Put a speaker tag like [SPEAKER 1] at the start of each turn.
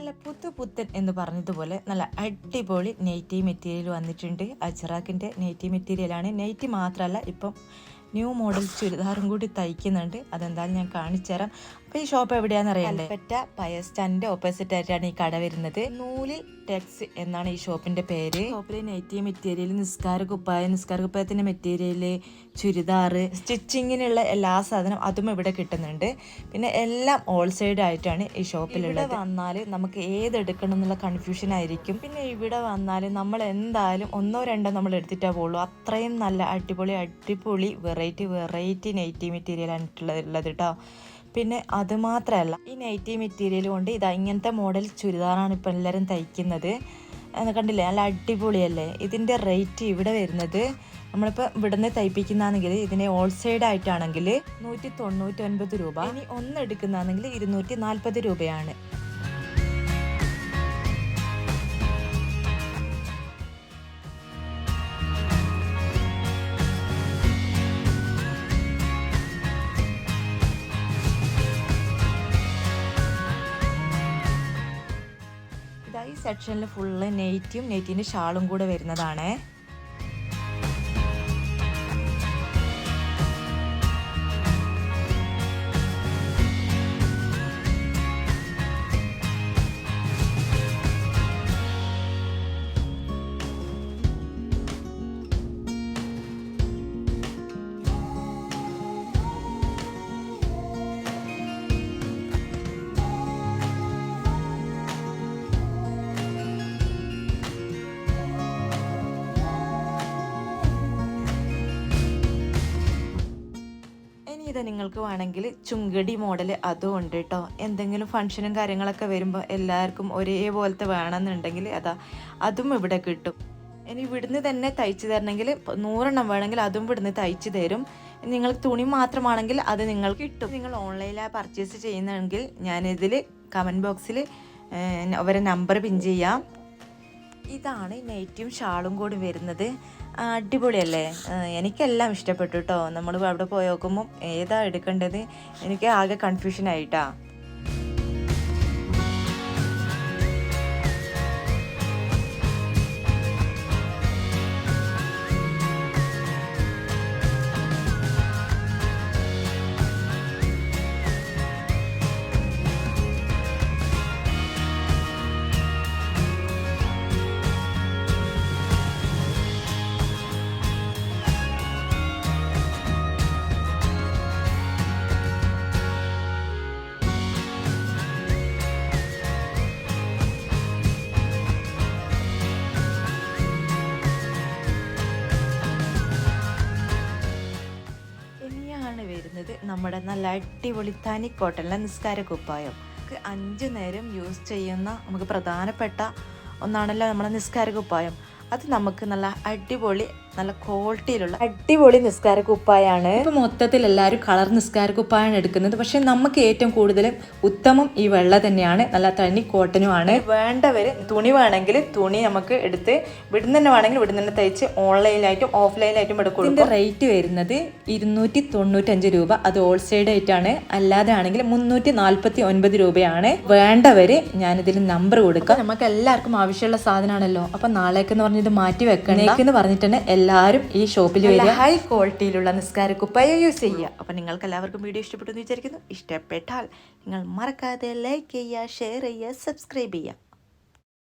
[SPEAKER 1] നല്ല പുത്തൻ എന്ന് പറഞ്ഞതുപോലെ നല്ല അടിപൊളി നൈറ്റി മെറ്റീരിയൽ വന്നിട്ടുണ്ട്. അജ്റാക്കിൻ്റെ നൈറ്റി മെറ്റീരിയലാണ്. നൈറ്റി മാത്രമല്ല, ഇപ്പം ന്യൂ മോഡൽ ചുരിദാറും കൂടി തയ്ക്കുന്നുണ്ട്. അതെന്തായാലും ഞാൻ കാണിച്ചു തരാം. അപ്പോൾ ഈ ഷോപ്പ് എവിടെയാണെന്ന് അറിയാം. കൽപ്പറ്റ പയർ സ്റ്റാൻഡിൻ്റെ ഓപ്പോസിറ്റ് ആയിട്ടാണ് ഈ കട വരുന്നത്. നൂലിൽ ടെക്സ് എന്നാണ് ഈ ഷോപ്പിൻ്റെ പേര്. ഷോപ്പിൽ നൈറ്റി മെറ്റീരിയൽ, നിസ്കാര കുപ്പായത്തിൻ്റെ മെറ്റീരിയൽ, ചുരിദാർ, സ്റ്റിച്ചിങ്ങിനുള്ള എല്ലാ സാധനം അതും ഇവിടെ കിട്ടുന്നുണ്ട്. പിന്നെ എല്ലാം ഹോൾസെയിൽ ആയിട്ടാണ് ഈ ഷോപ്പിലുള്ളത്. ഇവിടെ വന്നാൽ നമുക്ക് ഏതെടുക്കണം എന്നുള്ള കൺഫ്യൂഷൻ ആയിരിക്കും. പിന്നെ ഇവിടെ വന്നാൽ നമ്മൾ എന്തായാലും ഒന്നോ രണ്ടോ നമ്മൾ എടുത്തിട്ടേ പോകുള്ളൂ. അത്രയും നല്ല അടിപൊളി വെറൈറ്റി നൈറ്റി മെറ്റീരിയൽ ആയിട്ടുള്ളത് കേട്ടോ. പിന്നെ അതുമാത്രമല്ല, ഈ നൈറ്റി മെറ്റീരിയൽ കൊണ്ട് ഇങ്ങനത്തെ മോഡൽ ചുരിദാറാണ് ഇപ്പം എല്ലാവരും തയ്ക്കുന്നത്. കണ്ടില്ലേ, നല്ല അടിപൊളിയല്ലേ. ഇതിൻ്റെ റേറ്റ് ഇവിടെ വരുന്നത്, നമ്മളിപ്പോൾ ഇവിടുന്ന് തയ്പ്പിക്കുന്നതാണെങ്കിൽ ഇതിനെ ഹോൾസെയിൽ ആയിട്ടാണെങ്കിൽ 199 രൂപ. ഇനി ഒന്ന് എടുക്കുന്നതാണെങ്കിൽ 240 രൂപയാണ്. ഈ സെക്ഷനിൽ ഫുള്ള് നെയ്റ്റിൻ്റെ ഷാളും കൂടെ വരുന്നതാണ്. ഇത് നിങ്ങൾക്ക് വേണമെങ്കിൽ ചുങ്കടി മോഡൽ അതും ഉണ്ട് കേട്ടോ. എന്തെങ്കിലും ഫംഗ്ഷനും കാര്യങ്ങളൊക്കെ വരുമ്പോൾ എല്ലാവർക്കും ഒരേപോലത്തെ വേണമെന്നുണ്ടെങ്കിൽ അതും ഇവിടെ കിട്ടും. ഇനി ഇവിടുന്ന് തന്നെ തയ്ച്ചു തരണമെങ്കിൽ 100 വേണമെങ്കിൽ അതും ഇവിടുന്ന് തയ്ച്ചു തരും. നിങ്ങൾക്ക് തുണി മാത്രമാണെങ്കിൽ അത് നിങ്ങൾക്ക് കിട്ടും. നിങ്ങൾ ഓൺലൈനിലായി പർച്ചേസ് ചെയ്യുന്നതെങ്കിൽ ഞാനിതിൽ കമൻറ്റ് ബോക്സിൽ അവരെ നമ്പർ പിൻ ചെയ്യാം. ഇതാണ് നൈറ്റിയും ഷാളും കൂടി വരുന്നത്. അടിപൊളിയല്ലേ. എനിക്കെല്ലാം ഇഷ്ടപ്പെട്ടു കേട്ടോ. നമ്മൾ അവിടെ പോയി നോക്കുമ്പോൾ ഏതാ എടുക്കേണ്ടത് എനിക്ക് ആകെ കൺഫ്യൂഷൻ ആയിട്ടാ. വരുന്നത് നമ്മുടെ നല്ല അടിപൊളി തനി കോട്ടണിലെ നിസ്കാര കുപ്പായം. 5 നേരം യൂസ് ചെയ്യുന്ന നമുക്ക് പ്രധാനപ്പെട്ട ഒന്നാണല്ലോ നമ്മുടെ നിസ്കാര കുപ്പായം. അത് നമുക്ക് നല്ല അടിപൊളി നല്ല ക്വാളിറ്റിയിലുള്ള അടിപൊളി നിസ്കാര കുപ്പായാണ്. ഇപ്പം മൊത്തത്തിൽ എല്ലാവരും കളർ നിസ്കാര കുപ്പായാണ് എടുക്കുന്നത്. പക്ഷെ നമുക്ക് ഏറ്റവും കൂടുതലും ഉത്തമം ഈ വെള്ള തന്നെയാണ്. നല്ല തനി കോട്ടനുമാണ്. വേണ്ടവര് തുണി വേണമെങ്കിൽ തുണി നമുക്ക് എടുത്ത് ഇവിടുന്ന് തന്നെ വേണമെങ്കിൽ ഇവിടുന്ന് തന്നെ തയ്ച്ച് ഓൺലൈനിലായിട്ടും ഓഫ്ലൈനിലായിട്ടും എടുക്കും. ഇതിൻ്റെ റേറ്റ് വരുന്നത് 295 രൂപ. അത് ഹോൾസെയിൽ ആയിട്ടാണ്. അല്ലാതെ ആണെങ്കിൽ 349 രൂപയാണ്. വേണ്ടവര് ഞാനിതിൽ നമ്പർ കൊടുക്കാം. നമുക്ക് എല്ലാവർക്കും ആവശ്യമുള്ള സാധനമാണല്ലോ. അപ്പം നാളേക്കെന്ന് പറഞ്ഞത് മാറ്റി വെക്കണേക്കെന്ന് പറഞ്ഞിട്ടുണ്ട് എല്ലാവരും ഈ ഷോപ്പിൽ വരിക. ഹൈ ക്വാളിറ്റിയിലുള്ള നിസ്കാര കുപ്പായം യൂസ് ചെയ്യുക. അപ്പം നിങ്ങൾക്ക് എല്ലാവർക്കും വീഡിയോ ഇഷ്ടപ്പെട്ടു എന്ന് വിചാരിക്കുന്നു. ഇഷ്ടപ്പെട്ടാൽ നിങ്ങൾ മറക്കാതെ ലൈക്ക് ചെയ്യുക, ഷെയർ ചെയ്യുക, സബ്സ്ക്രൈബ് ചെയ്യുക.